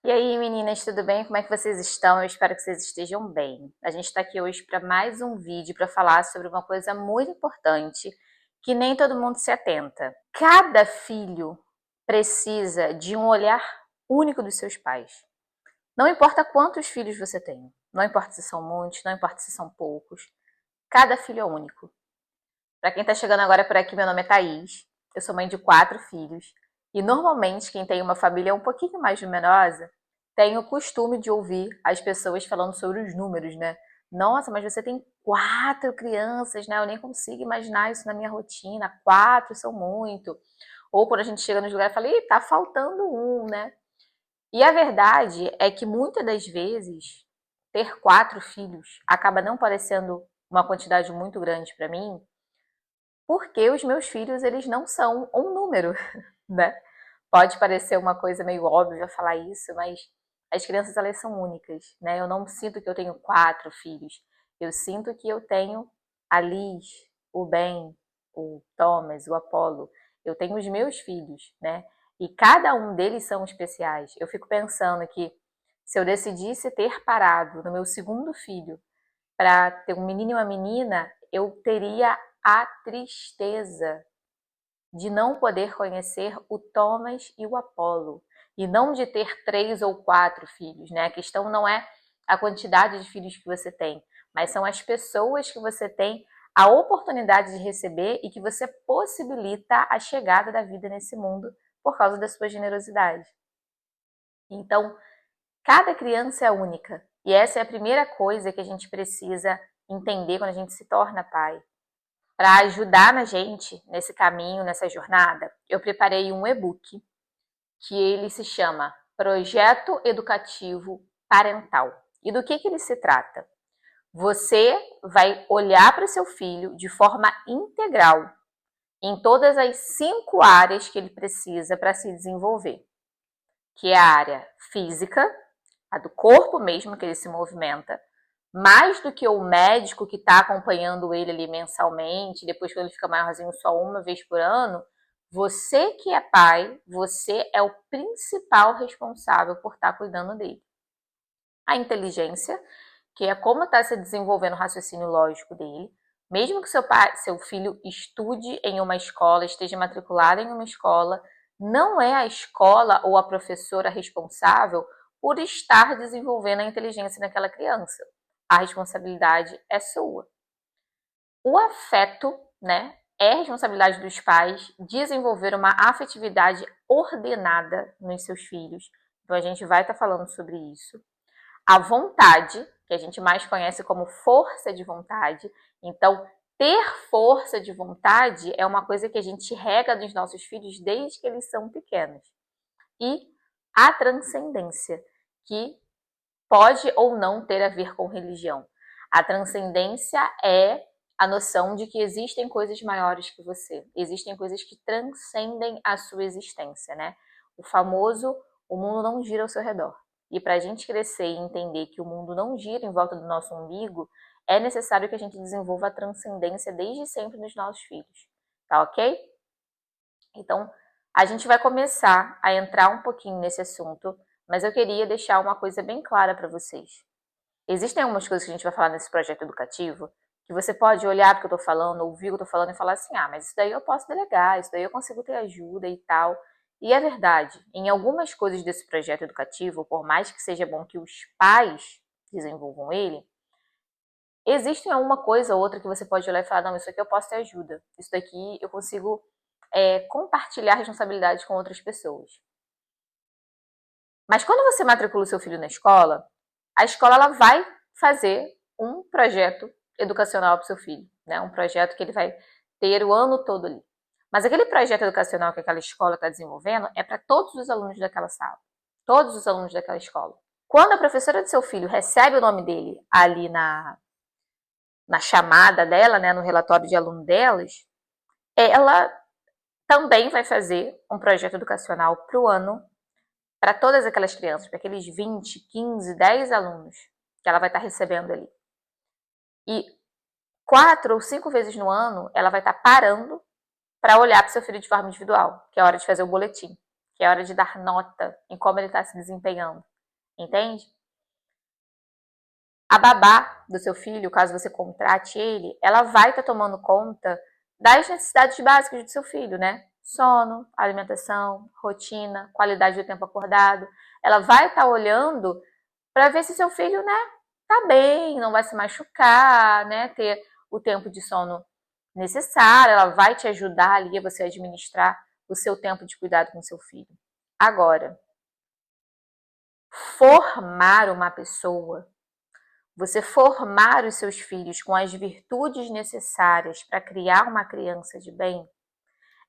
E aí, meninas, tudo bem? Como é que vocês estão? Eu espero que vocês estejam bem. A gente está aqui hoje para mais um vídeo para falar sobre uma coisa muito importante que nem todo mundo se atenta. Cada filho precisa de um olhar único dos seus pais. Não importa quantos filhos você tem, não importa se são muitos, não importa se são poucos, cada filho é único. Para quem está chegando agora por aqui, meu nome é Thaís, eu sou mãe de 4 filhos e normalmente quem tem uma família um pouquinho mais numerosa tem o costume de ouvir as pessoas falando sobre os números, né? Nossa, mas você tem 4 crianças, né? Eu nem consigo imaginar isso na minha rotina. 4 são muito. Ou quando a gente chega nos lugares, fala, ih, tá faltando um, né? E a verdade é que muitas das vezes ter 4 filhos acaba não parecendo uma quantidade muito grande para mim, porque os meus filhos, eles não são um número, né? Pode parecer uma coisa meio óbvia falar isso, mas as crianças, elas são únicas, né? Eu não sinto que eu tenho 4 filhos. Eu sinto que eu tenho a Liz, o Ben, o Thomas, o Apolo. Eu tenho os meus filhos, né? E cada um deles são especiais. Eu fico pensando que se eu decidisse ter parado no meu segundo filho para ter um menino e uma menina, eu teria a tristeza de não poder conhecer o Thomas e o Apolo, e não de ter 3 ou 4 filhos, né? A questão não é a quantidade de filhos que você tem, mas são as pessoas que você tem a oportunidade de receber e que você possibilita a chegada da vida nesse mundo por causa da sua generosidade. Então, cada criança é única, e essa é a primeira coisa que a gente precisa entender quando a gente se torna pai. Para ajudar na gente nesse caminho, nessa jornada, eu preparei um e-book que ele se chama Projeto Educativo Parental. E do que ele se trata? Você vai olhar para o seu filho de forma integral em todas as 5 áreas que ele precisa para se desenvolver, que é a área física, a do corpo mesmo que ele se movimenta, mais do que o médico que está acompanhando ele ali mensalmente, depois que ele fica maiorzinho só uma vez por ano, você que é pai, você é o principal responsável por estar cuidando dele. A inteligência, que é como está se desenvolvendo o raciocínio lógico dele, mesmo que seu filho estude em uma escola, esteja matriculado em uma escola, não é a escola ou a professora responsável por estar desenvolvendo a inteligência naquela criança. A responsabilidade é sua. O afeto, né, é responsabilidade dos pais desenvolver uma afetividade ordenada nos seus filhos. Então a gente vai estar falando sobre isso. A vontade, que a gente mais conhece como força de vontade. Então, ter força de vontade é uma coisa que a gente rega nos nossos filhos desde que eles são pequenos. E a transcendência, que pode ou não ter a ver com religião. A transcendência é a noção de que existem coisas maiores que você, existem coisas que transcendem a sua existência, né? O famoso, o mundo não gira ao seu redor. E para a gente crescer e entender que o mundo não gira em volta do nosso umbigo, é necessário que a gente desenvolva a transcendência desde sempre nos nossos filhos, tá ok? Então, a gente vai começar a entrar um pouquinho nesse assunto, mas eu queria deixar uma coisa bem clara para vocês. Existem algumas coisas que a gente vai falar nesse projeto educativo que você pode olhar para o que eu estou falando, ouvir o que eu estou falando e falar assim, ah, mas isso daí eu posso delegar, isso daí eu consigo ter ajuda e tal. E é verdade, em algumas coisas desse projeto educativo, por mais que seja bom que os pais desenvolvam ele, existem alguma coisa ou outra que você pode olhar e falar, não, isso aqui eu posso ter ajuda, isso daqui eu consigo compartilhar responsabilidade com outras pessoas. Mas quando você matricula o seu filho na escola, a escola ela vai fazer um projeto educacional para o seu filho, né? Um projeto que ele vai ter o ano todo ali. Mas aquele projeto educacional que aquela escola está desenvolvendo é para todos os alunos daquela sala, todos os alunos daquela escola. Quando a professora do seu filho recebe o nome dele ali na chamada dela, né, no relatório de aluno delas, ela também vai fazer um projeto educacional para o ano, para todas aquelas crianças, para aqueles 20, 15, 10 alunos que ela vai estar recebendo ali. E 4 ou 5 vezes no ano, ela vai estar parando para olhar para o seu filho de forma individual, que é a hora de fazer o boletim. que é hora de dar nota em como ele está se desempenhando, entende? A babá do seu filho, caso você contrate ele, ela vai estar tomando conta das necessidades básicas do seu filho, né? Sono, alimentação, rotina, qualidade do tempo acordado. Ela vai estar olhando para ver se seu filho, né, tá bem, não vai se machucar, né, ter o tempo de sono necessário. Ela vai te ajudar ali a você administrar o seu tempo de cuidado com seu filho. Agora, formar uma pessoa, você formar os seus filhos com as virtudes necessárias para criar uma criança de bem,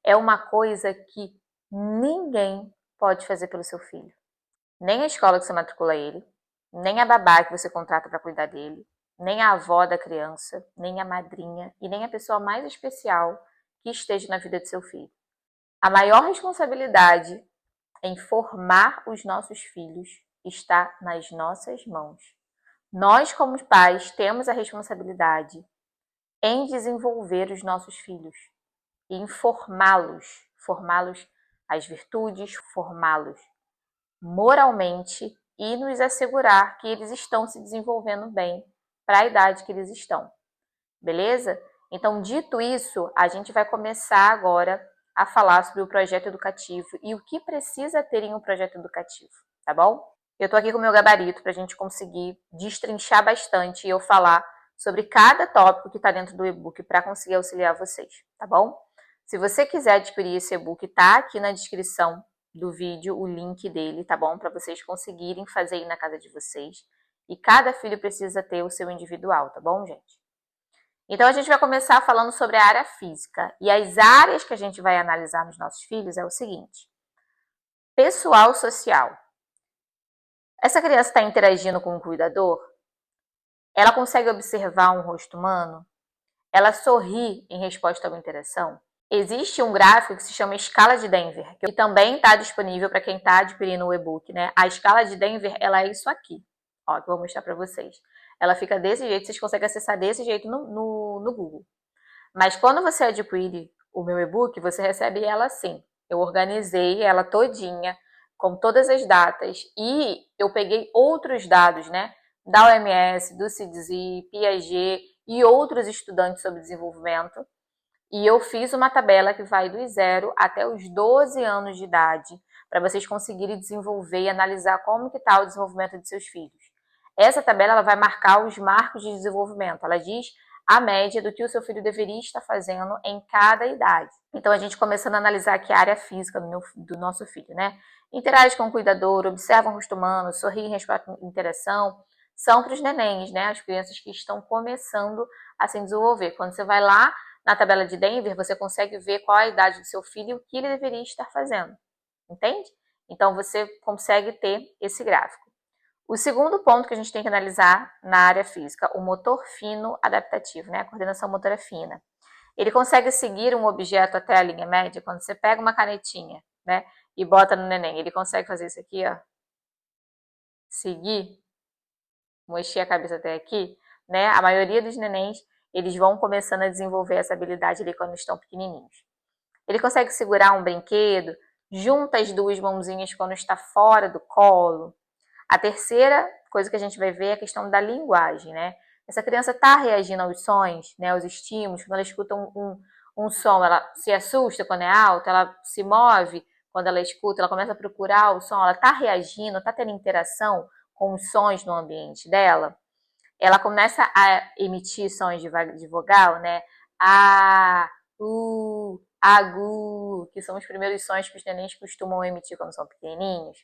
é uma coisa que ninguém pode fazer pelo seu filho. Nem a escola que você matricula ele, nem a babá que você contrata para cuidar dele, nem a avó da criança, nem a madrinha e nem a pessoa mais especial que esteja na vida de seu filho. A maior responsabilidade em formar os nossos filhos está nas nossas mãos. Nós, como pais, temos a responsabilidade em desenvolver os nossos filhos e em formá-los às virtudes, formá-los moralmente e nos assegurar que eles estão se desenvolvendo bem para a idade que eles estão. Beleza? Então, dito isso, a gente vai começar agora a falar sobre o projeto educativo e o que precisa ter em um projeto educativo, tá bom? Eu tô aqui com o meu gabarito para a gente conseguir destrinchar bastante e eu falar sobre cada tópico que está dentro do e-book para conseguir auxiliar vocês, tá bom? Se você quiser adquirir esse e-book, tá aqui na descrição do vídeo o link dele, tá bom? Para vocês conseguirem fazer aí na casa de vocês. E cada filho precisa ter o seu individual, tá bom, gente? Então, a gente vai começar falando sobre a área física. E as áreas que a gente vai analisar nos nossos filhos é o seguinte. Pessoal social. Essa criança está interagindo com o cuidador? Ela consegue observar um rosto humano? Ela sorri em resposta a uma interação? Existe um gráfico que se chama Escala de Denver, que também está disponível para quem está adquirindo o e-book, né? A escala de Denver, ela é isso aqui, ó, que eu vou mostrar para vocês. Ela fica desse jeito, vocês conseguem acessar desse jeito no Google. Mas quando você adquire o meu e-book, você recebe ela assim. Eu organizei ela todinha, com todas as datas, e eu peguei outros dados, né, da OMS, do CDC, Piaget e outros estudantes sobre desenvolvimento, e eu fiz uma tabela que vai do 0 até os 12 anos de idade, para vocês conseguirem desenvolver e analisar como que está o desenvolvimento de seus filhos. Essa tabela ela vai marcar os marcos de desenvolvimento, ela diz a média do que o seu filho deveria estar fazendo em cada idade. Então, a gente começando a analisar aqui a área física do nosso filho, né? Interage com o cuidador, observa o rosto humano, sorri em resposta à interação, são para os nenéns, né? As crianças que estão começando a se desenvolver. Quando você vai lá na tabela de Denver, você consegue ver qual a idade do seu filho e o que ele deveria estar fazendo, entende? Então, você consegue ter esse gráfico. O segundo ponto que a gente tem que analisar na área física, o motor fino adaptativo, né? A coordenação motora fina. Ele consegue seguir um objeto até a linha média. Quando você pega uma canetinha, né, e bota no neném, ele consegue fazer isso aqui, ó. Seguir, mexer a cabeça até aqui, né? A maioria dos nenéns, eles vão começando a desenvolver essa habilidade ali quando estão pequenininhos. Ele consegue segurar um brinquedo, junta as duas mãozinhas quando está fora do colo. A terceira coisa que a gente vai ver é a questão da linguagem, né? Essa criança está reagindo aos sons, né, aos estímulos. Quando ela escuta um som, ela se assusta quando é alto, ela se move quando ela escuta, ela começa a procurar o som, ela está reagindo, está tendo interação com os sons no ambiente dela. Ela começa a emitir sons de vogal, né? A, agu, que são os primeiros sons que os nenéns costumam emitir quando são pequenininhos.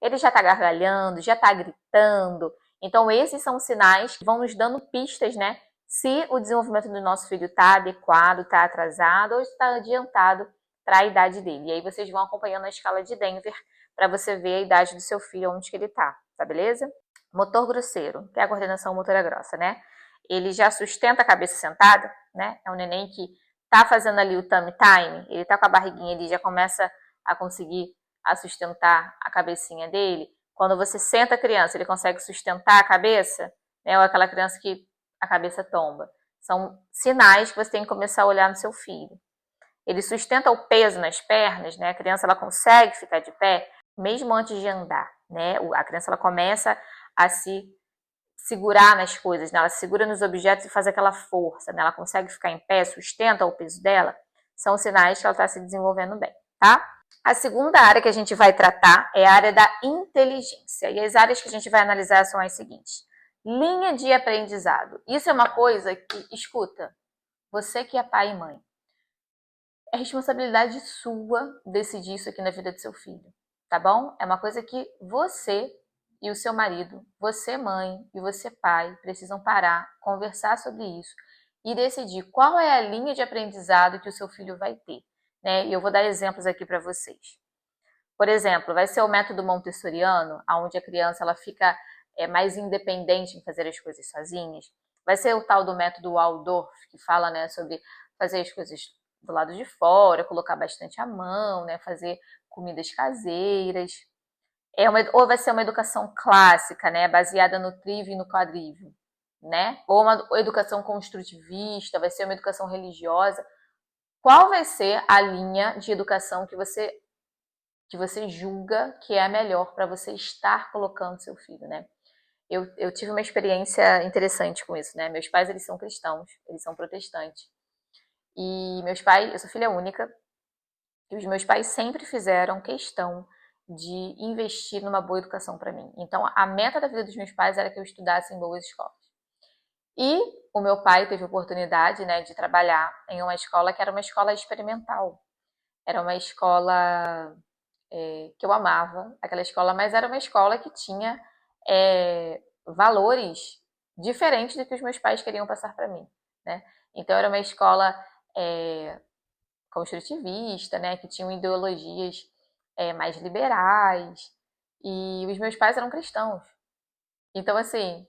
Ele já está gargalhando, já está gritando. Então, esses são sinais que vão nos dando pistas, né? Se o desenvolvimento do nosso filho está adequado, está atrasado ou está adiantado para a idade dele. E aí vocês vão acompanhando a escala de Denver para você ver a idade do seu filho, onde que ele está, tá beleza? Motor grosseiro, que é a coordenação motora grossa, né? Ele já sustenta a cabeça sentada, né? É um neném que tá fazendo ali o tummy time, ele tá com a barriguinha, ele já começa a conseguir a sustentar a cabecinha dele. Quando você senta a criança, ele consegue sustentar a cabeça, né? Ou aquela criança que a cabeça tomba. São sinais que você tem que começar a olhar no seu filho. ele sustenta o peso nas pernas, né? A criança ela consegue ficar de pé mesmo antes de andar, né? A criança ela começa a se segurar nas coisas, né? Ela segura nos objetos e faz aquela força, né? Ela consegue ficar em pé, sustenta o peso dela, são sinais que ela está se desenvolvendo bem, tá? A segunda área que a gente vai tratar é a área da inteligência. E as áreas que a gente vai analisar são as seguintes. Linha de aprendizado. Isso é uma coisa que, escuta, você que é pai e mãe, é responsabilidade sua decidir isso aqui na vida do seu filho, tá bom? É uma coisa que você e o seu marido, você mãe e você pai, precisam parar, conversar sobre isso e decidir qual é a linha de aprendizado que o seu filho vai ter, né? E eu vou dar exemplos aqui para vocês. Por exemplo, vai ser o método montessoriano, onde a criança ela fica mais independente em fazer as coisas sozinhas. Vai ser o tal do método Waldorf, que fala, né, sobre fazer as coisas do lado de fora, colocar bastante a mão, né, fazer comidas caseiras. Ou vai ser uma educação clássica, né, baseada no trívio e no quadrívio, né? Ou uma educação construtivista, vai ser uma educação religiosa. Qual vai ser a linha de educação que você julga que é a melhor para você estar colocando seu filho, né? Eu tive uma experiência interessante com isso, né? Meus pais, eles são cristãos, eles são protestantes. E meus pais, eu sou filha única, e os meus pais sempre fizeram questão de investir numa boa educação para mim. Então, a meta da vida dos meus pais era que eu estudasse em boas escolas. E o meu pai teve a oportunidade, né, de trabalhar em uma escola que era uma escola experimental. Era uma escola que eu amava, aquela escola, mas era uma escola que tinha valores diferentes do que os meus pais queriam passar para mim, né? Então era uma escola construtivista, né, que tinham ideologias mais liberais, e os meus pais eram cristãos. Então, assim,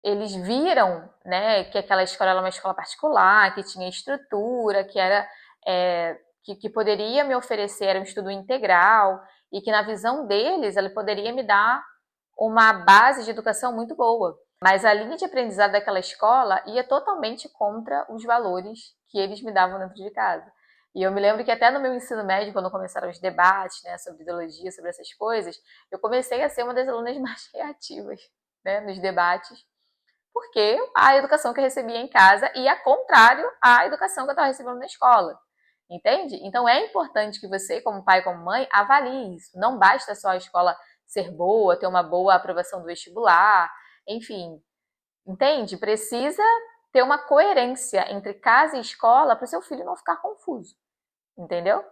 eles viram, né, que aquela escola era uma escola particular, que tinha estrutura, que era que poderia me oferecer um estudo integral e que na visão deles ele poderia me dar uma base de educação muito boa. Mas a linha de aprendizado daquela escola ia totalmente contra os valores que eles me davam dentro de casa. E eu me lembro que até no meu ensino médio, quando começaram os debates, né, sobre ideologia, sobre essas coisas, eu comecei a ser uma das alunas mais reativas, né, nos debates, porque a educação que eu recebia em casa ia contrário à educação que eu estava recebendo na escola. Entende? Então é importante que você, como pai, como mãe, avalie isso. Não basta só a escola ser boa, ter uma boa aprovação do vestibular, enfim. Entende? Precisa ter uma coerência entre casa e escola para o seu filho não ficar confuso. Entendeu?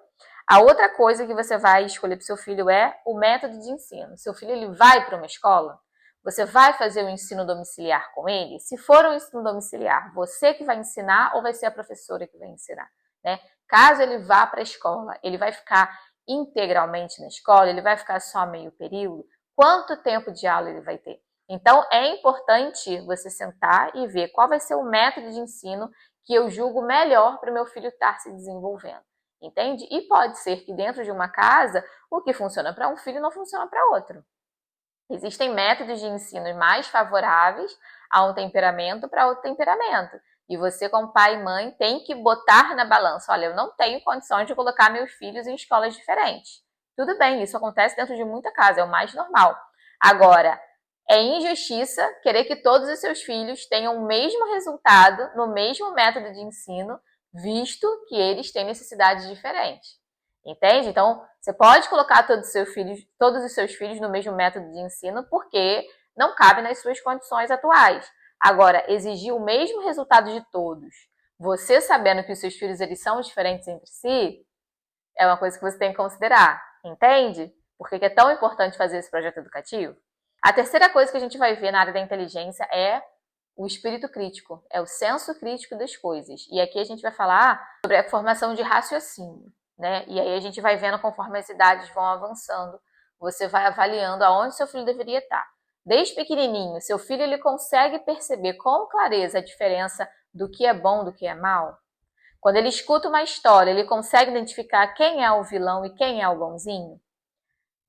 A outra coisa que você vai escolher para o seu filho é o método de ensino. Seu filho ele vai para uma escola, você vai fazer o ensino domiciliar com ele? Se for um ensino domiciliar, você que vai ensinar ou vai ser a professora que vai ensinar, né? Caso ele vá para a escola, ele vai ficar integralmente na escola? Ele vai ficar só meio período? Quanto tempo de aula ele vai ter? Então, é importante você sentar e ver qual vai ser o método de ensino que eu julgo melhor para o meu filho estar se desenvolvendo. Entende? E pode ser que dentro de uma casa, o que funciona para um filho não funciona para outro. Existem métodos de ensino mais favoráveis a um temperamento para outro temperamento. E você, como pai e mãe, tem que botar na balança. Olha, eu não tenho condições de colocar meus filhos em escolas diferentes. Tudo bem, isso acontece dentro de muita casa, é o mais normal. Agora, é injustiça querer que todos os seus filhos tenham o mesmo resultado no mesmo método de ensino, visto que eles têm necessidades diferentes. Entende? Então, você pode colocar todos os seus filhos no mesmo método de ensino, porque não cabe nas suas condições atuais. Agora, exigir o mesmo resultado de todos, você sabendo que os seus filhos eles são diferentes entre si, é uma coisa que você tem que considerar. Entende? Por que é tão importante fazer esse projeto educativo? A terceira coisa que a gente vai ver na área da inteligência é o espírito crítico, é o senso crítico das coisas. E aqui a gente vai falar sobre a formação de raciocínio, né? E aí a gente vai vendo conforme as idades vão avançando, você vai avaliando aonde seu filho deveria estar. Desde pequenininho, seu filho ele consegue perceber com clareza a diferença do que é bom do que é mal? Quando ele escuta uma história, ele consegue identificar quem é o vilão e quem é o bonzinho?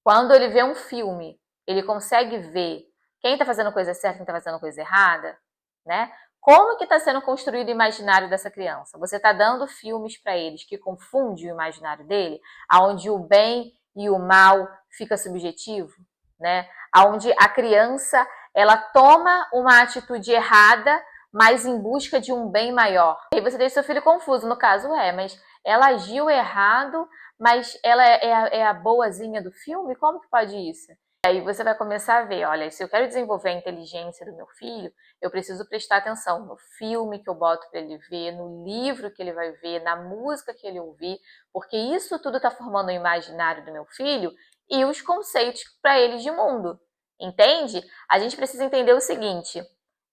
Quando ele vê um filme, ele consegue ver quem está fazendo coisa certa e quem está fazendo coisa errada, né? Como que está sendo construído o imaginário dessa criança? Você está dando filmes para eles que confundem o imaginário dele, aonde o bem e o mal fica subjetivo, né? Aonde a criança ela toma uma atitude errada, mas em busca de um bem maior. E aí você deixa seu filho confuso, no caso mas ela agiu errado, mas ela é a boazinha do filme? Como que pode isso? Aí você vai começar a ver, olha, se eu quero desenvolver a inteligência do meu filho, eu preciso prestar atenção no filme que eu boto para ele ver, no livro que ele vai ver, na música que ele ouvir, porque isso tudo está formando o imaginário do meu filho e os conceitos para ele de mundo, entende? A gente precisa entender o seguinte,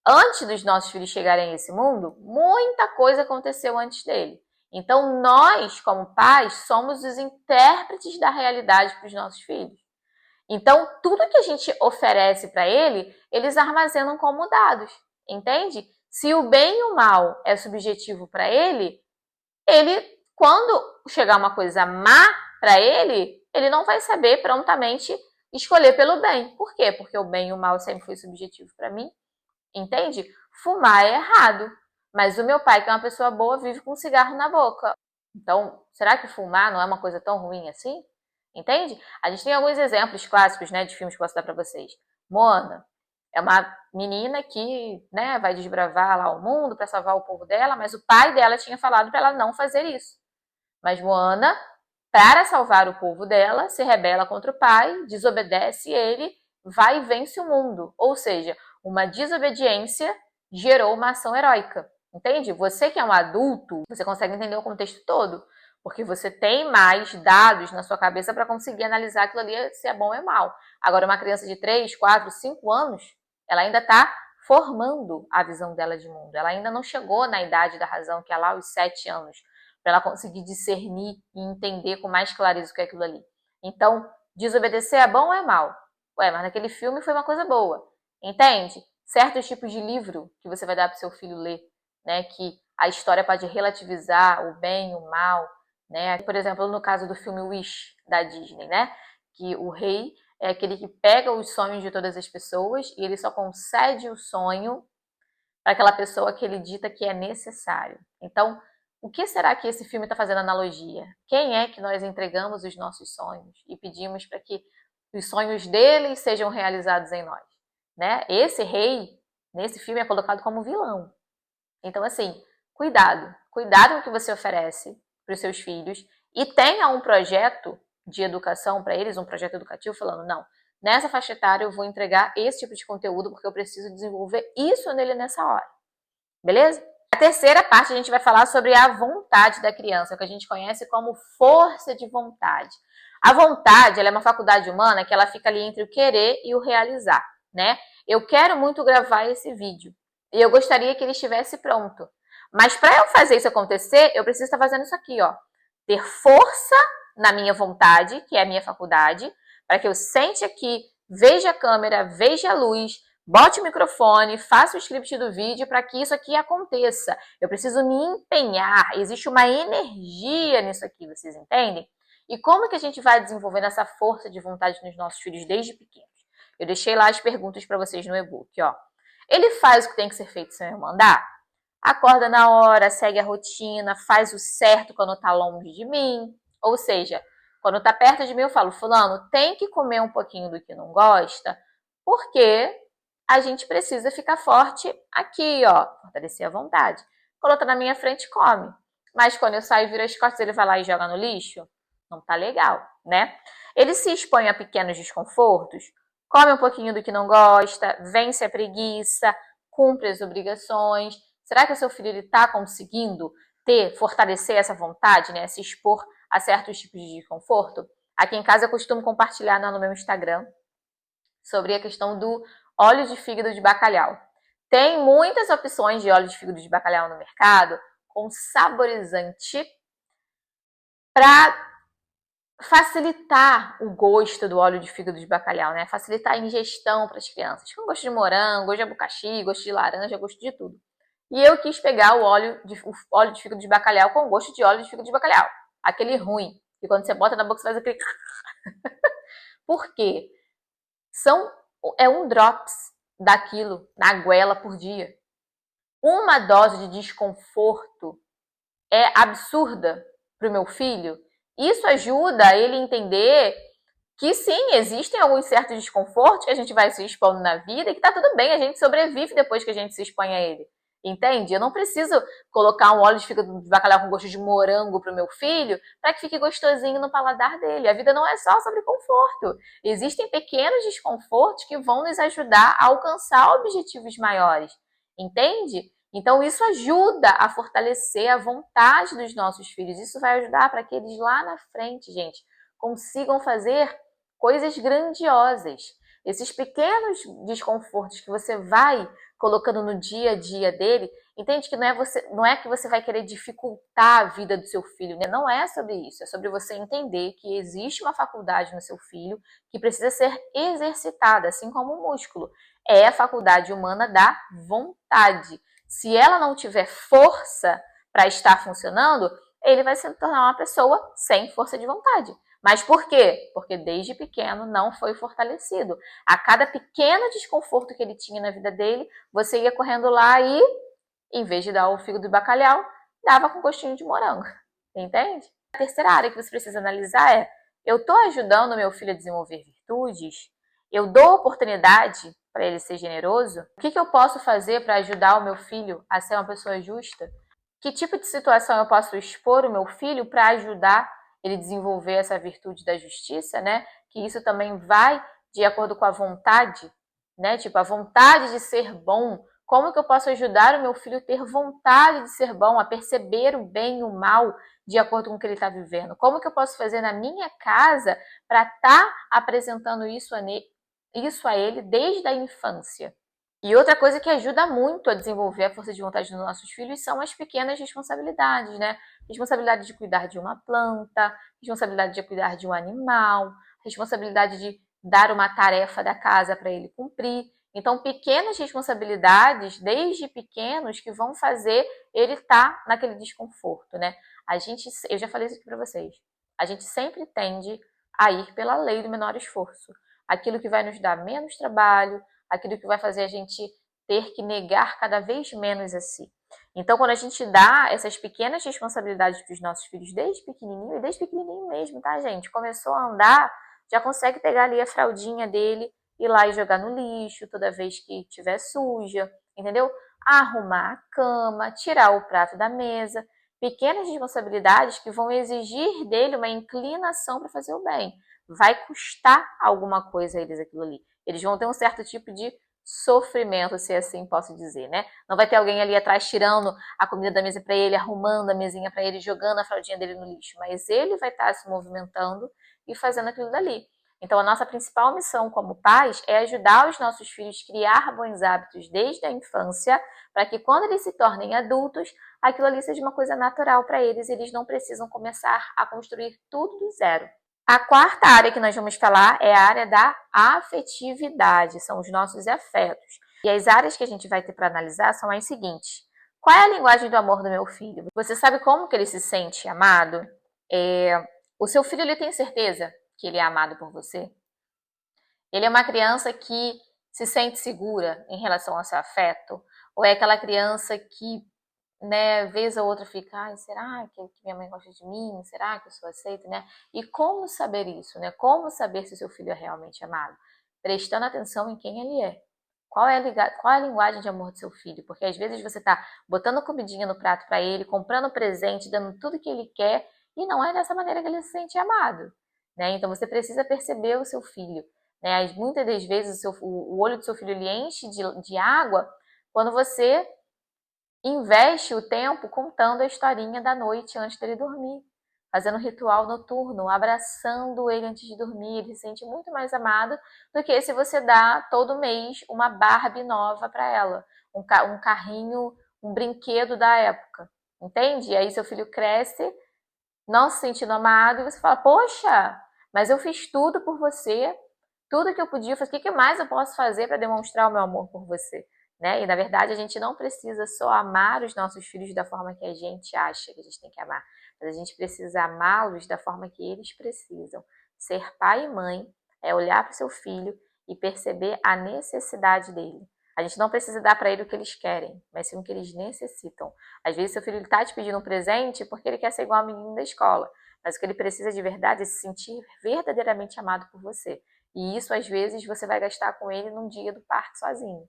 antes dos nossos filhos chegarem a esse mundo, muita coisa aconteceu antes dele. Então nós, como pais, somos os intérpretes da realidade para os nossos filhos. Então, tudo que a gente oferece para ele, eles armazenam como dados, entende? Se o bem e o mal é subjetivo para ele, quando chegar uma coisa má para ele não vai saber prontamente escolher pelo bem. Por quê? Porque o bem e o mal sempre foi subjetivo para mim, entende? Fumar é errado, mas o meu pai, que é uma pessoa boa, vive com um cigarro na boca. Então, será que fumar não é uma coisa tão ruim assim? Entende? A gente tem alguns exemplos clássicos, né, de filmes que eu posso dar para vocês. Moana é uma menina que, né, vai desbravar lá o mundo para salvar o povo dela, mas o pai dela tinha falado para ela não fazer isso. Mas Moana, para salvar o povo dela, se rebela contra o pai, desobedece ele, vai e vence o mundo. Ou seja, uma desobediência gerou uma ação heróica. Entende? Você que é um adulto, você consegue entender o contexto todo. Porque você tem mais dados na sua cabeça para conseguir analisar aquilo ali, se é bom ou é mal. Agora, uma criança de 3, 4, 5 anos, ela ainda está formando a visão dela de mundo. Ela ainda não chegou na idade da razão, que é lá os 7 anos, para ela conseguir discernir e entender com mais clareza o que é aquilo ali. Então, desobedecer é bom ou é mal? Ué, mas naquele filme foi uma coisa boa. Entende? Certos tipos de livro que você vai dar para o seu filho ler, né, que a história pode relativizar o bem e o mal, né? Por exemplo, no caso do filme Wish, da Disney, né? Que o rei é aquele que pega os sonhos de todas as pessoas e ele só concede o sonho para aquela pessoa que ele dita que é necessário. Então, o que será que esse filme está fazendo analogia? Quem é que nós entregamos os nossos sonhos e pedimos para que os sonhos deles sejam realizados em nós? Né? Esse rei, nesse filme, é colocado como vilão. Então, assim, cuidado. Cuidado com o que você oferece para os seus filhos e tenha um projeto de educação para eles, um projeto educativo falando, não, nessa faixa etária eu vou entregar esse tipo de conteúdo porque eu preciso desenvolver isso nele nessa hora. Beleza? A terceira parte a gente vai falar sobre a vontade da criança, que a gente conhece como força de vontade. A vontade, ela é uma faculdade humana que ela fica ali entre o querer e o realizar, né? Eu quero muito gravar esse vídeo e eu gostaria que ele estivesse pronto. Mas para eu fazer isso acontecer, eu preciso estar fazendo isso aqui, ó. Ter força na minha vontade, que é a minha faculdade, para que eu sente aqui, veja a câmera, veja a luz, bote o microfone, faça o script do vídeo para que isso aqui aconteça. Eu preciso me empenhar, existe uma energia nisso aqui, vocês entendem? E como que a gente vai desenvolvendo essa força de vontade nos nossos filhos desde pequenos? Eu deixei lá as perguntas para vocês no e-book, ó. Ele faz o que tem que ser feito sem eu mandar? Acorda na hora, segue a rotina, faz o certo quando tá longe de mim. Ou seja, quando tá perto de mim eu falo, fulano, tem que comer um pouquinho do que não gosta, porque a gente precisa ficar forte aqui, ó, fortalecer a vontade. Quando tá na minha frente, come. Mas quando eu saio e viro as costas, ele vai lá e joga no lixo, não tá legal, né? Ele se expõe a pequenos desconfortos, come um pouquinho do que não gosta, vence a preguiça, cumpre as obrigações. Será que o seu filho está conseguindo fortalecer essa vontade, né? Se expor a certos tipos de desconforto? Aqui em casa eu costumo compartilhar no meu Instagram sobre a questão do óleo de fígado de bacalhau. Tem muitas opções de óleo de fígado de bacalhau no mercado com saborizante para facilitar o gosto do óleo de fígado de bacalhau, né? Facilitar a ingestão para as crianças. Com gosto de morango, gosto de abacaxi, gosto de laranja, gosto de tudo. E eu quis pegar o óleo de fígado de bacalhau com gosto de óleo de fígado de bacalhau. Aquele ruim. Que quando você bota na boca, você faz aquele... Por quê? É um drops daquilo na goela por dia. uma dose de desconforto é absurda para o meu filho, isso ajuda ele a entender que sim, existem alguns certos desconfortos que a gente vai se expondo na vida e que tá tudo bem, a gente sobrevive depois que a gente se expõe a ele. Entende? Eu não preciso colocar um óleo de fígado de bacalhau com gosto de morango pro meu filho para que fique gostosinho no paladar dele. A vida não é só sobre conforto. Existem pequenos desconfortos que vão nos ajudar a alcançar objetivos maiores. Entende? Então isso ajuda a fortalecer a vontade dos nossos filhos. Isso vai ajudar para que eles lá na frente, gente, consigam fazer coisas grandiosas. Esses pequenos desconfortos que você vai colocando no dia a dia dele, entende que não é que você vai querer dificultar a vida do seu filho, né? Não é sobre isso, é sobre você entender que existe uma faculdade no seu filho que precisa ser exercitada, assim como o músculo. É a faculdade humana da vontade. Se ela não tiver força para estar funcionando, ele vai se tornar uma pessoa sem força de vontade. Mas por quê? Porque desde pequeno não foi fortalecido. A cada pequeno desconforto que ele tinha na vida dele, você ia correndo lá e, em vez de dar o fígado de bacalhau, dava com gostinho de morango. Entende? A terceira área que você precisa analisar é: eu estou ajudando meu filho a desenvolver virtudes? Eu dou oportunidade para ele ser generoso? O que eu posso fazer para ajudar o meu filho a ser uma pessoa justa? Que tipo de situação eu posso expor o meu filho para ajudar ele desenvolver essa virtude da justiça, né? Que isso também vai de acordo com a vontade, né? Tipo, a vontade de ser bom. Como que eu posso ajudar o meu filho a ter vontade de ser bom, a perceber o bem e o mal de acordo com o que ele está vivendo? Como que eu posso fazer na minha casa para estar apresentando isso a ele desde a infância? E outra coisa que ajuda muito a desenvolver a força de vontade dos nossos filhos são as pequenas responsabilidades, né? Responsabilidade de cuidar de uma planta, responsabilidade de cuidar de um animal, responsabilidade de dar uma tarefa da casa para ele cumprir. Então, pequenas responsabilidades, desde pequenos, que vão fazer ele estar naquele desconforto, né? Eu já falei isso aqui para vocês, a gente sempre tende a ir pela lei do menor esforço. Aquilo que vai nos dar menos trabalho, aquilo que vai fazer a gente ter que negar cada vez menos a si. Então, quando a gente dá essas pequenas responsabilidades para os nossos filhos desde pequenininho, e desde pequenininho mesmo, tá, gente? Começou a andar, já consegue pegar ali a fraldinha dele, ir lá e jogar no lixo toda vez que tiver suja, entendeu? Arrumar a cama, tirar o prato da mesa. Pequenas responsabilidades que vão exigir dele uma inclinação para fazer o bem. Vai custar alguma coisa a eles aquilo ali. Eles vão ter um certo tipo de sofrimento, se assim posso dizer, né? Não vai ter alguém ali atrás tirando a comida da mesa para ele, arrumando a mesinha para ele, jogando a fraldinha dele no lixo, mas ele vai estar se movimentando e fazendo aquilo dali. Então, a nossa principal missão como pais é ajudar os nossos filhos a criar bons hábitos desde a infância, para que quando eles se tornem adultos, aquilo ali seja uma coisa natural para eles e eles não precisam começar a construir tudo do zero. A quarta área que nós vamos falar é a área da afetividade, são os nossos afetos. E as áreas que a gente vai ter para analisar são as seguintes. Qual é a linguagem do amor do meu filho? Você sabe como que ele se sente amado? O seu filho ele tem certeza que ele é amado por você? Ele é uma criança que se sente segura em relação ao seu afeto? Ou é aquela criança que, né, vez ou outra fica, ai, será que minha mãe gosta de mim? Será que eu sou aceita, né? E como saber isso, né? Como saber se o seu filho é realmente amado? Prestando atenção em quem ele é. Qual é a linguagem de amor do seu filho? Porque às vezes você está botando comidinha no prato para ele, comprando presente, dando tudo que ele quer, e não é dessa maneira que ele se sente amado, né? Então você precisa perceber o seu filho, né? Muitas das vezes o olho do seu filho ele enche de água quando você investe o tempo contando a historinha da noite antes dele dormir, fazendo um ritual noturno, abraçando ele antes de dormir. Ele se sente muito mais amado do que se você dá todo mês uma Barbie nova para ela, um carrinho, um brinquedo da época, entende? E aí seu filho cresce não se sentindo amado e você fala, poxa, mas eu fiz tudo por você, tudo que eu podia fazer, o que mais eu posso fazer para demonstrar o meu amor por você? Né? E na verdade a gente não precisa só amar os nossos filhos da forma que a gente acha que a gente tem que amar, mas a gente precisa amá-los da forma que eles precisam. Ser pai e mãe é olhar para o seu filho e perceber a necessidade dele. A gente não precisa dar para ele o que eles querem, mas sim o que eles necessitam. Às vezes seu filho está te pedindo um presente porque ele quer ser igual a menina da escola, mas o que ele precisa de verdade é se sentir verdadeiramente amado por você. E isso, às vezes, você vai gastar com ele num dia do parque sozinho.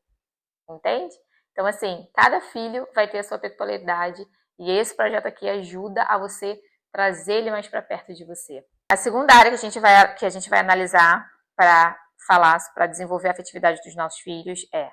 Entende? Então, assim, cada filho vai ter a sua peculiaridade e esse projeto aqui ajuda a você trazer ele mais para perto de você. A segunda área que a gente vai analisar para falar, para desenvolver a afetividade dos nossos filhos é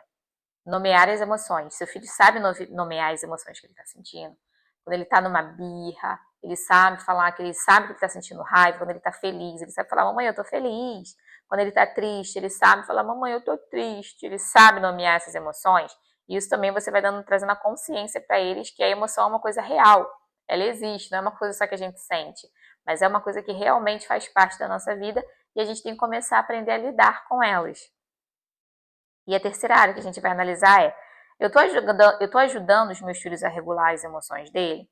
nomear as emoções. Seu filho sabe nomear as emoções que ele está sentindo. Quando ele está numa birra, ele sabe falar que ele sabe que ele está sentindo raiva. Quando ele está feliz, ele sabe falar, mamãe, eu estou feliz. Quando ele está triste, ele sabe falar, mamãe, eu estou triste. Ele sabe nomear essas emoções. E isso também você vai trazendo a consciência para eles que a emoção é uma coisa real. Ela existe, não é uma coisa só que a gente sente. Mas é uma coisa que realmente faz parte da nossa vida e a gente tem que começar a aprender a lidar com elas. E a terceira área que a gente vai analisar é, eu estou ajudando os meus filhos a regular as emoções dele?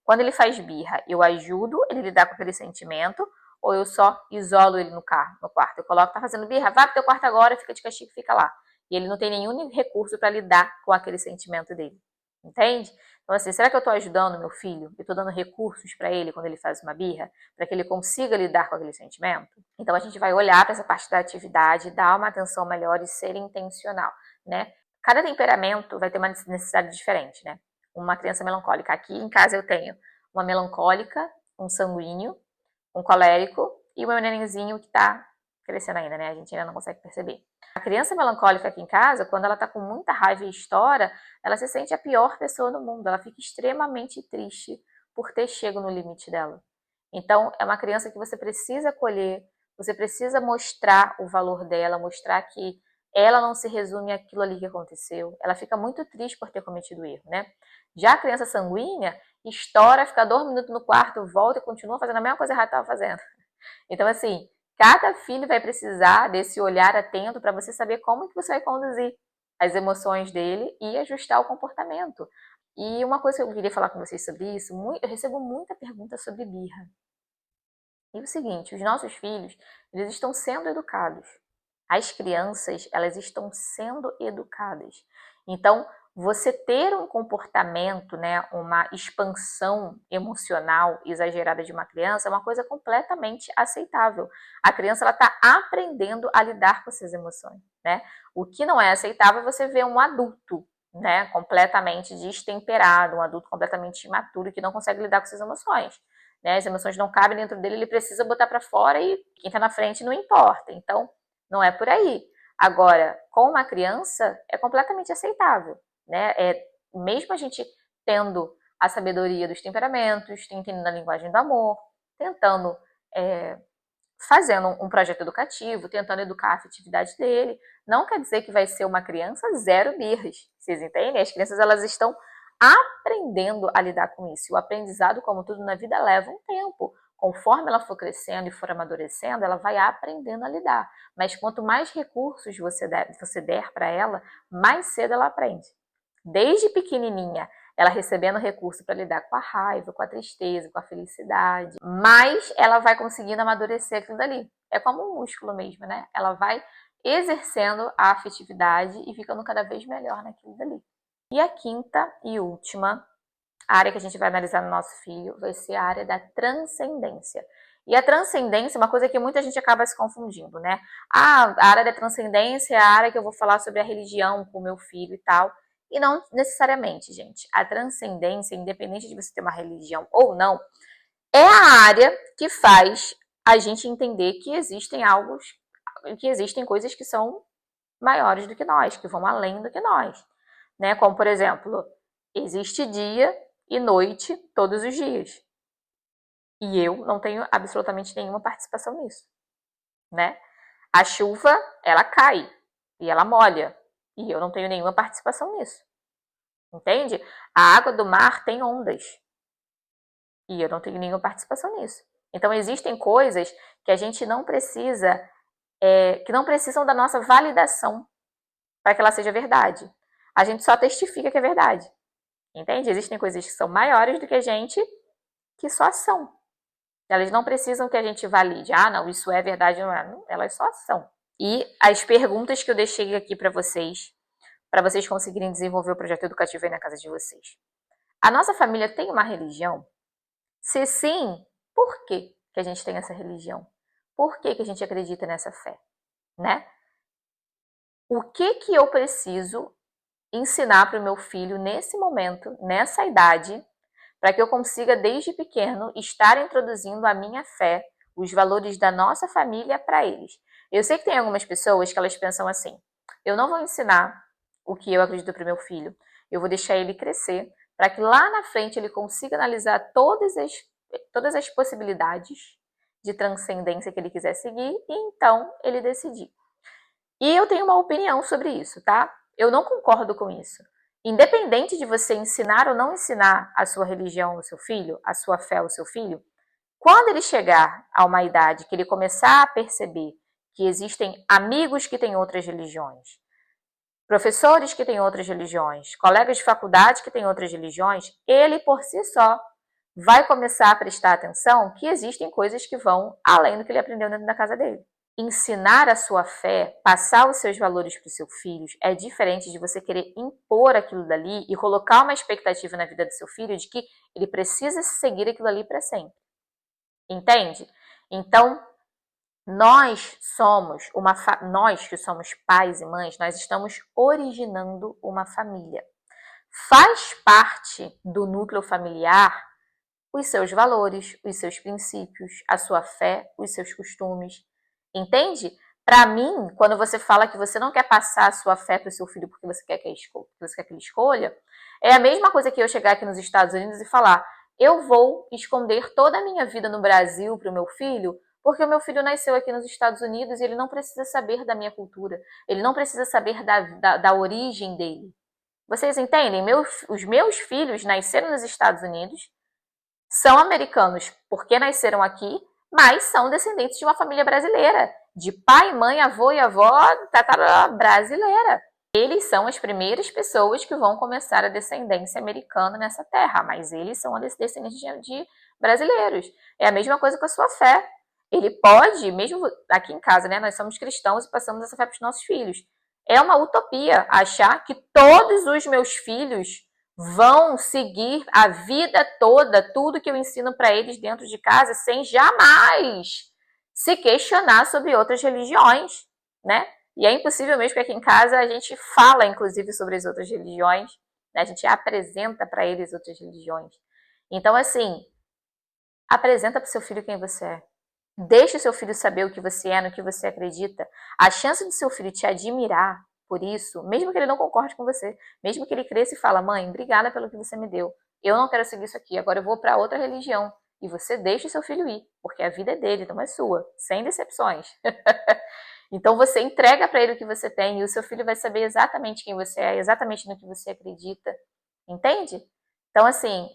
Quando ele faz birra, eu ajudo ele a lidar com aquele sentimento ou eu só isolo ele no quarto? Eu coloco, tá fazendo birra, vai pro teu quarto agora, fica de castigo, fica lá. E ele não tem nenhum recurso para lidar com aquele sentimento dele. Entende? Então, assim, será que eu estou ajudando meu filho? Eu estou dando recursos para ele quando ele faz uma birra, para que ele consiga lidar com aquele sentimento? Então, a gente vai olhar para essa parte da atividade, dar uma atenção melhor e ser intencional, né? Cada temperamento vai ter uma necessidade diferente, né? Uma criança melancólica. Aqui em casa eu tenho uma melancólica, um sanguíneo, um colérico e o meu nenenzinho que está crescendo ainda, né? A gente ainda não consegue perceber. A criança melancólica aqui em casa, quando ela tá com muita raiva e estoura, ela se sente a pior pessoa no mundo. Ela fica extremamente triste por ter chego no limite dela. Então, é uma criança que você precisa acolher, você precisa mostrar o valor dela, mostrar que ela não se resume àquilo ali que aconteceu. Ela fica muito triste por ter cometido erro, né? Já a criança sanguínea estoura, fica 2 minutos no quarto, volta e continua fazendo a mesma coisa errada que estava fazendo. Então, assim, cada filho vai precisar desse olhar atento para você saber como que você vai conduzir as emoções dele e ajustar o comportamento. E uma coisa que eu queria falar com vocês sobre isso, eu recebo muita pergunta sobre birra. E o seguinte, os nossos filhos, eles estão sendo educados. As crianças, elas estão sendo educadas. Então, você ter um comportamento, né, uma expansão emocional exagerada de uma criança é uma coisa completamente aceitável. A criança ela está aprendendo a lidar com essas emoções, né? O que não é aceitável é você ver um adulto, né, completamente destemperado, um adulto completamente imaturo que não consegue lidar com essas emoções. Né? As emoções não cabem dentro dele, ele precisa botar para fora e quem está na frente não importa. Então, não é por aí. Agora, com uma criança, é completamente aceitável, né? Mesmo a gente tendo a sabedoria dos temperamentos, entendendo a linguagem do amor, tentando, fazendo um projeto educativo, tentando educar a afetividade dele, não quer dizer que vai ser uma criança zero birras, vocês entendem? As crianças, elas estão aprendendo a lidar com isso. O aprendizado, como tudo na vida, leva um tempo. Conforme ela for crescendo e for amadurecendo, ela vai aprendendo a lidar. Mas quanto mais recursos você der para ela, mais cedo ela aprende. Desde pequenininha, ela recebendo recurso para lidar com a raiva, com a tristeza, com a felicidade, mais ela vai conseguindo amadurecer aquilo dali. É como um músculo mesmo, né? Ela vai exercendo a afetividade e ficando cada vez melhor naquilo dali. E a quinta e última área que a gente vai analisar no nosso filho vai ser a área da transcendência. E a transcendência é uma coisa que muita gente acaba se confundindo, né? Ah, a área da transcendência é a área que eu vou falar sobre a religião com o meu filho e tal. E não necessariamente, gente. A transcendência, independente de você ter uma religião ou não, é a área que faz a gente entender que existem coisas que são maiores do que nós, que vão além do que nós. Né? Como, por exemplo, existe dia e noite todos os dias. E eu não tenho absolutamente nenhuma participação nisso. Né? A chuva, ela cai e ela molha. E eu não tenho nenhuma participação nisso. Entende? A água do mar tem ondas. E eu não tenho nenhuma participação nisso. Então, existem coisas que a gente não precisa, que não precisam da nossa validação para que ela seja verdade. A gente só testifica que é verdade. Entende? Existem coisas que são maiores do que a gente, que só são. Elas não precisam que a gente valide. Ah, não, isso é verdade, não é. Não, elas só são. E as perguntas que eu deixei aqui para vocês para vocês conseguirem desenvolver o projeto educativo aí na casa de vocês. A nossa família tem uma religião? Se sim, por que que a gente tem essa religião? Por que que a gente acredita nessa fé, né? O que que eu preciso ensinar para o meu filho nesse momento, nessa idade, para que eu consiga desde pequeno estar introduzindo a minha fé, os valores da nossa família para eles? Eu sei que tem algumas pessoas que elas pensam assim: eu não vou ensinar o que eu acredito para o meu filho, eu vou deixar ele crescer para que lá na frente ele consiga analisar todas as possibilidades de transcendência que ele quiser seguir e então ele decidir. E eu tenho uma opinião sobre isso, tá? Eu não concordo com isso. Independente de você ensinar ou não ensinar a sua religião ao seu filho, a sua fé ao seu filho, quando ele chegar a uma idade que ele começar a perceber que existem amigos que têm outras religiões, professores que têm outras religiões, colegas de faculdade que têm outras religiões, ele por si só vai começar a prestar atenção que existem coisas que vão além do que ele aprendeu dentro da casa dele. Ensinar a sua fé, passar os seus valores para os seus filhos, é diferente de você querer impor aquilo dali e colocar uma expectativa na vida do seu filho de que ele precisa seguir aquilo ali para sempre. Entende? Então, nós que somos pais e mães, nós estamos originando uma família. Faz parte do núcleo familiar os seus valores, os seus princípios, a sua fé, os seus costumes. Entende? Para mim, quando você fala que você não quer passar a sua fé para o seu filho porque você quer que ele escolha, é a mesma coisa que eu chegar aqui nos Estados Unidos e falar: eu vou esconder toda a minha vida no Brasil para o meu filho, porque o meu filho nasceu aqui nos Estados Unidos e ele não precisa saber da minha cultura, ele não precisa saber da origem dele. Vocês entendem? Os meus filhos nasceram nos Estados Unidos, são americanos porque nasceram aqui, mas são descendentes de uma família brasileira, de pai, mãe, avô e avó brasileira. Eles são as primeiras pessoas que vão começar a descendência americana nessa terra, mas eles são descendentes de brasileiros. É a mesma coisa com a sua fé. Ele pode, mesmo aqui em casa, né, nós somos cristãos e passamos essa fé para os nossos filhos. É uma utopia achar que todos os meus filhos vão seguir a vida toda, tudo que eu ensino para eles dentro de casa, sem jamais se questionar sobre outras religiões, né? E é impossível mesmo, porque aqui em casa a gente fala, inclusive, sobre as outras religiões, né? A gente apresenta para eles outras religiões. Então, assim, apresenta para o seu filho quem você é. Deixe o seu filho saber o que você é, no que você acredita. A chance do seu filho te admirar por isso, mesmo que ele não concorde com você, mesmo que ele cresça e fala: mãe, obrigada pelo que você me deu, eu não quero seguir isso aqui, agora eu vou para outra religião. E você deixa o seu filho ir, porque a vida é dele, não é sua, sem decepções. Então você entrega para ele o que você tem e o seu filho vai saber exatamente quem você é, exatamente no que você acredita. Entende? Então, assim,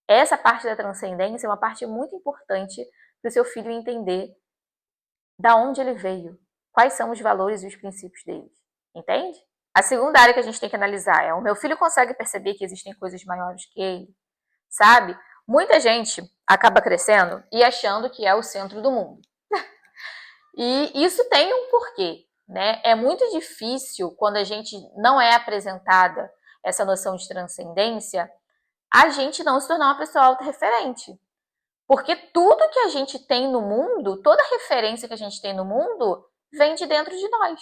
essa parte da transcendência é uma parte muito importante para o seu filho entender da onde ele veio, quais são os valores e os princípios dele. Entende? A segunda área que a gente tem que analisar é: o meu filho consegue perceber que existem coisas maiores que ele? Sabe? Muita gente acaba crescendo e achando que é o centro do mundo. E isso tem um porquê, né? É muito difícil, quando a gente não é apresentada essa noção de transcendência, a gente não se tornar uma pessoa autorreferente. Porque tudo que a gente tem no mundo, toda referência que a gente tem no mundo, vem de dentro de nós.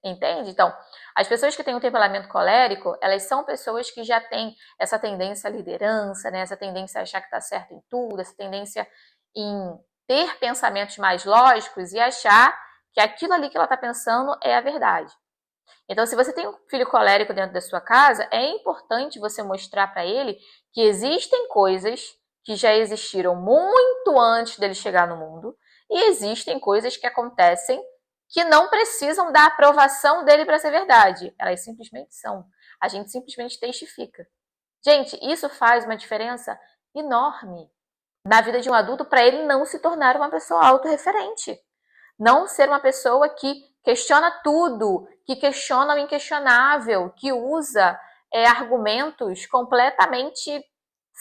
Entende? Então, as pessoas que têm um temperamento colérico, elas são pessoas que já têm essa tendência à liderança, né? Essa tendência a achar que está certo em tudo, essa tendência em ter pensamentos mais lógicos e achar que aquilo ali que ela está pensando é a verdade. Então, se você tem um filho colérico dentro da sua casa, é importante você mostrar para ele que existem coisas que já existiram muito antes dele chegar no mundo e existem coisas que acontecem que não precisam da aprovação dele para ser verdade. Elas simplesmente são. A gente simplesmente testifica. Gente, isso faz uma diferença enorme na vida de um adulto para ele não se tornar uma pessoa autorreferente. Não ser uma pessoa que questiona tudo, que questiona o inquestionável, que usa argumentos completamente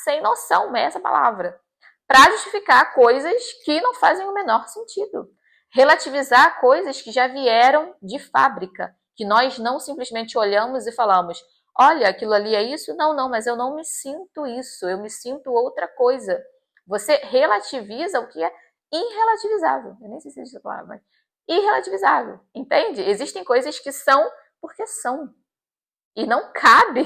sem noção, é essa palavra, para justificar coisas que não fazem o menor sentido. Relativizar coisas que já vieram de fábrica, que nós não simplesmente olhamos e falamos, olha, aquilo ali é isso? Não, não, mas eu não me sinto isso, eu me sinto outra coisa. Você relativiza o que é irrelativizável. Eu nem sei se existe essa palavra, mas irrelativizável, entende? Existem coisas que são porque são. E não cabe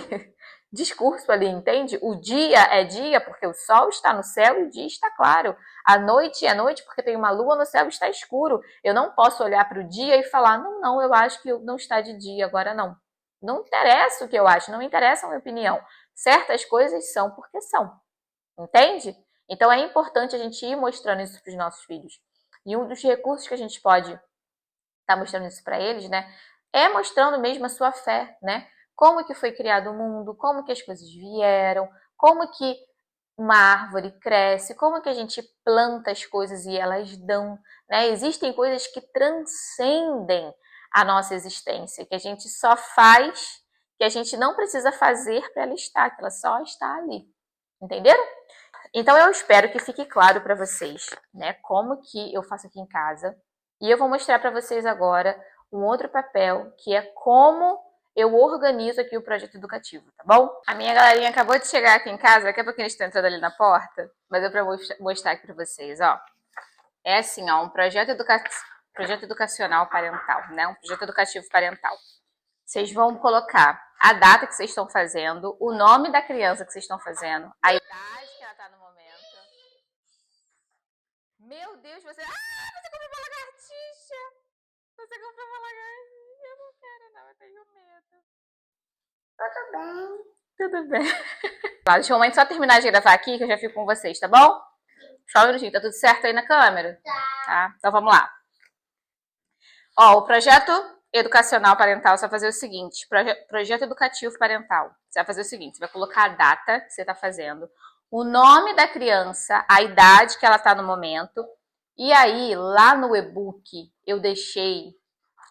discurso ali, entende? O dia é dia porque o sol está no céu e o dia está claro. A noite é noite porque tem uma lua no céu e está escuro. Eu não posso olhar para o dia e falar, não, não, eu acho que não está de dia, agora não. Não interessa o que eu acho, não interessa a minha opinião. Certas coisas são porque são, entende? Então é importante a gente ir mostrando isso para os nossos filhos. E um dos recursos que a gente pode estar mostrando isso para eles, né, é mostrando mesmo a sua fé, né? Como que foi criado o mundo, como que as coisas vieram, como que uma árvore cresce, como que a gente planta as coisas e elas dão, né? Existem coisas que transcendem a nossa existência, que a gente só faz, que a gente não precisa fazer para ela estar, que ela só está ali. Entenderam? Então eu espero que fique claro para vocês, né, como que eu faço aqui em casa. E eu vou mostrar para vocês agora um outro papel, que é como eu organizo aqui o projeto educativo, tá bom? A minha galerinha acabou de chegar aqui em casa, daqui a pouco eles estão entrando ali na porta, mas eu vou mostrar aqui para vocês, ó. É assim, ó, um projeto educacional parental, né? Um projeto educativo parental. Vocês vão colocar a data que vocês estão fazendo, o nome da criança que vocês estão fazendo, a idade que ela está no momento. Meu Deus, você... Ah, você comprou uma lagartixa! Você comprou uma lagartixa? Eu não quero não, eu tenho medo. Tudo bem. Tudo bem. Deixa a mamãe só terminar de gravar aqui, que eu já fico com vocês, tá bom? Só um minutinho, tá tudo certo aí na câmera? Tá. Então vamos lá. Ó, o projeto educacional parental, você vai fazer o seguinte, projeto educativo parental. Você vai fazer o seguinte, você vai colocar a data que você está fazendo, o nome da criança, a idade que ela está no momento, e aí, lá no e-book, eu deixei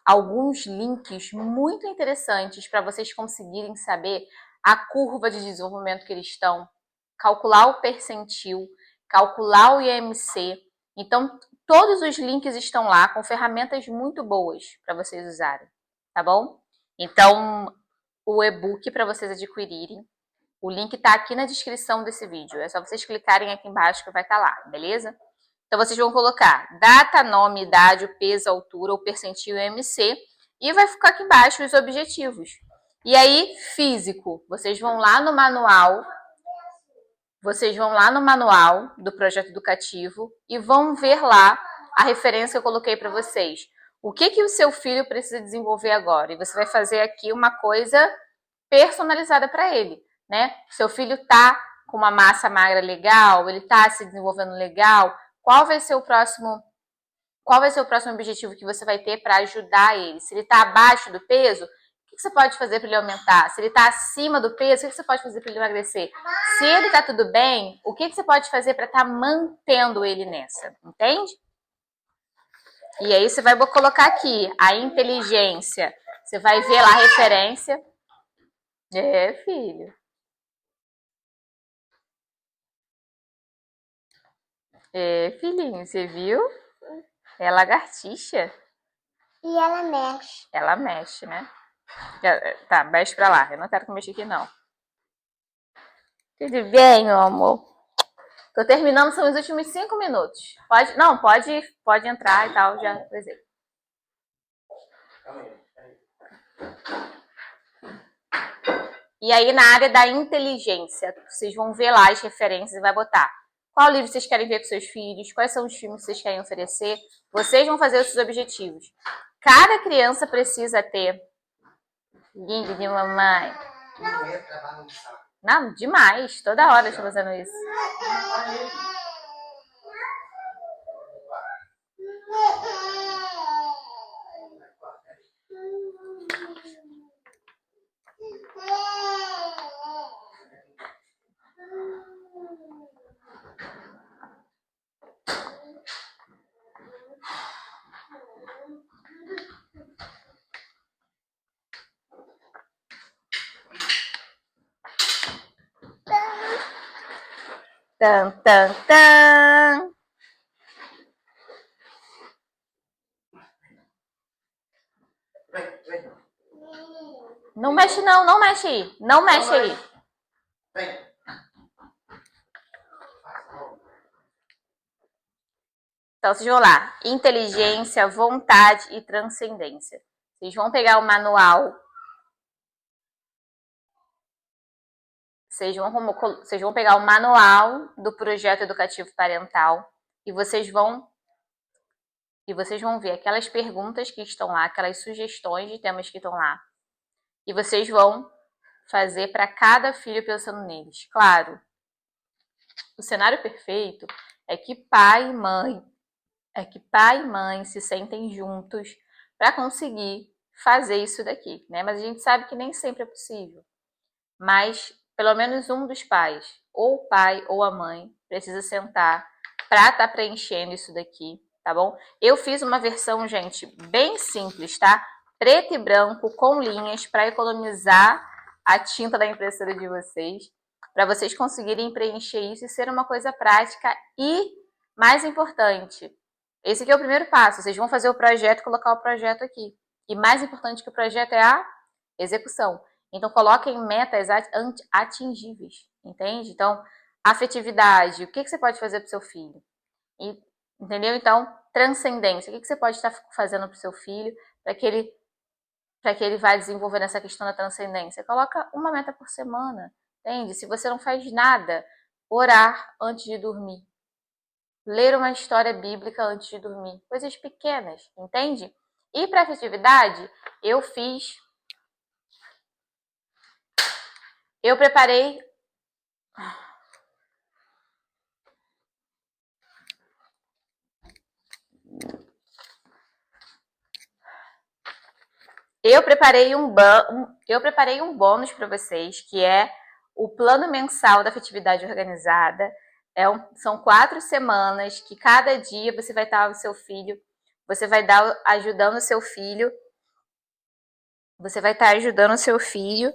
alguns links muito interessantes para vocês conseguirem saber a curva de desenvolvimento que eles estão, calcular o percentil, calcular o IMC. Então, todos os links estão lá com ferramentas muito boas para vocês usarem, tá bom? Então, o e-book para vocês adquirirem, o link está aqui na descrição desse vídeo. É só vocês clicarem aqui embaixo que vai estar lá, beleza? Então, vocês vão colocar data, nome, idade, o peso, a altura, o percentil e o IMC. E vai ficar aqui embaixo os objetivos. E aí, físico, vocês vão lá no manual do projeto educativo e vão ver lá a referência que eu coloquei para vocês. O que o seu filho precisa desenvolver agora? E você vai fazer aqui uma coisa personalizada para ele, né? Seu filho tá com uma massa magra legal, ele tá se desenvolvendo legal, qual vai ser o próximo objetivo que você vai ter para ajudar ele? Se ele está abaixo do peso, o que você pode fazer para ele aumentar? Se ele está acima do peso, o que você pode fazer para ele emagrecer? Se ele está tudo bem, o que você pode fazer para estar mantendo ele nessa? Entende? E aí você vai colocar aqui a inteligência. Você vai ver lá a referência. É, filho. É, filhinho, você viu? É lagartixa. E ela mexe. Ela mexe, né? Tá, mexe pra lá. Eu não quero que mexa aqui, não. Tudo bem, meu amor? Tô terminando, são os últimos 5 minutos. Pode entrar e tal, já avisei. E aí, na área da inteligência, vocês vão ver lá as referências e vai botar qual livro vocês querem ver com seus filhos, quais são os filmes que vocês querem oferecer. Vocês vão fazer os seus objetivos. Cada criança precisa ter... Lindo de mamãe. Não, demais. Toda hora eu estou fazendo isso. Tan, tan, tan. Não mexe não, não mexe aí. Não mexe aí. Vem. Então, vocês vão lá. Inteligência, vontade e transcendência. Vocês vão pegar o manual. Vocês vão pegar o manual do projeto educativo parental e vocês vão ver aquelas perguntas que estão lá, aquelas sugestões de temas que estão lá. E vocês vão fazer para cada filho pensando neles. Claro, o cenário perfeito é que pai e mãe se sentem juntos para conseguir fazer isso daqui, né? Mas a gente sabe que nem sempre é possível. Mas pelo menos um dos pais, ou o pai ou a mãe, precisa sentar para estar preenchendo isso daqui, tá bom? Eu fiz uma versão, gente, bem simples, tá? Preto e branco com linhas para economizar a tinta da impressora de vocês, para vocês conseguirem preencher isso e ser uma coisa prática e, mais importante, esse aqui é o primeiro passo. Vocês vão fazer o projeto e colocar o projeto aqui. E mais importante que o projeto é a execução. Então, coloquem metas atingíveis, entende? Então, afetividade, o que você pode fazer para o seu filho? Entendeu? Então, transcendência, o que você pode estar fazendo para o seu filho para que ele vá desenvolvendo essa questão da transcendência? Coloca uma meta por semana, entende? Se você não faz nada, orar antes de dormir. Ler uma história bíblica antes de dormir. Coisas pequenas, entende? E para afetividade, eu preparei um bônus para vocês, que é o plano mensal da afetividade organizada. São 4 semanas que cada dia você vai estar ajudando o seu filho. Você vai estar ajudando o seu filho.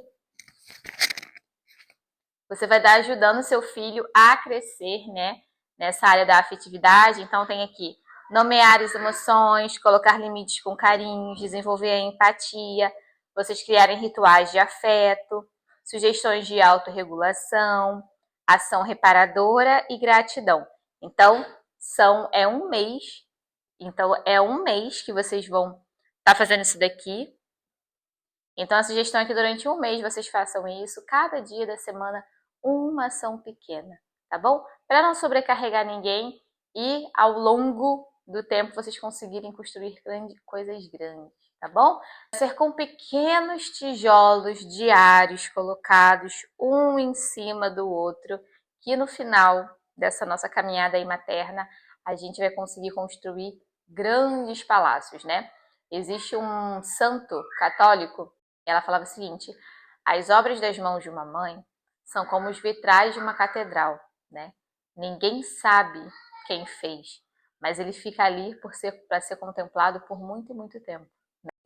Você vai estar ajudando o seu filho a crescer, né? Nessa área da afetividade. Então tem aqui nomear as emoções, colocar limites com carinhos, desenvolver a empatia, vocês criarem rituais de afeto, sugestões de autorregulação, ação reparadora e gratidão. Então, é um mês. Então, é um mês que vocês vão estar fazendo isso daqui. Então, a sugestão é que durante um mês vocês façam isso, cada dia da semana, uma ação pequena, tá bom? Para não sobrecarregar ninguém e ao longo do tempo vocês conseguirem construir coisas grandes, tá bom? Ser com pequenos tijolos diários colocados um em cima do outro, que no final dessa nossa caminhada aí materna, a gente vai conseguir construir grandes palácios, né? Existe um santo católico, ela falava o seguinte: as obras das mãos de uma mãe são como os vitrais de uma catedral, né? Ninguém sabe quem fez, mas ele fica ali para ser contemplado por muito e muito tempo.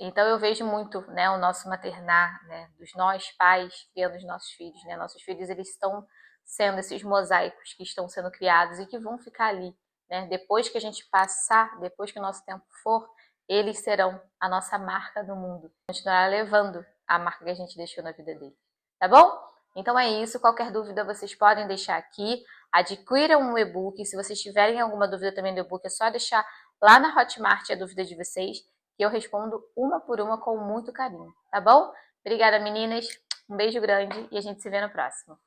Então eu vejo muito, né, o nosso maternar, né, dos nós pais criando os nossos filhos, né? Nossos filhos, eles estão sendo esses mosaicos que estão sendo criados e que vão ficar ali, né? Depois que a gente passar, depois que o nosso tempo for, eles serão a nossa marca no mundo. Continuará levando a marca que a gente deixou na vida deles. Tá bom? Então é isso. Qualquer dúvida vocês podem deixar aqui. Adquiram um e-book. Se vocês tiverem alguma dúvida também do e-book, é só deixar lá na Hotmart a dúvida de vocês, que eu respondo uma por uma com muito carinho. Tá bom? Obrigada, meninas. Um beijo grande e a gente se vê no próximo.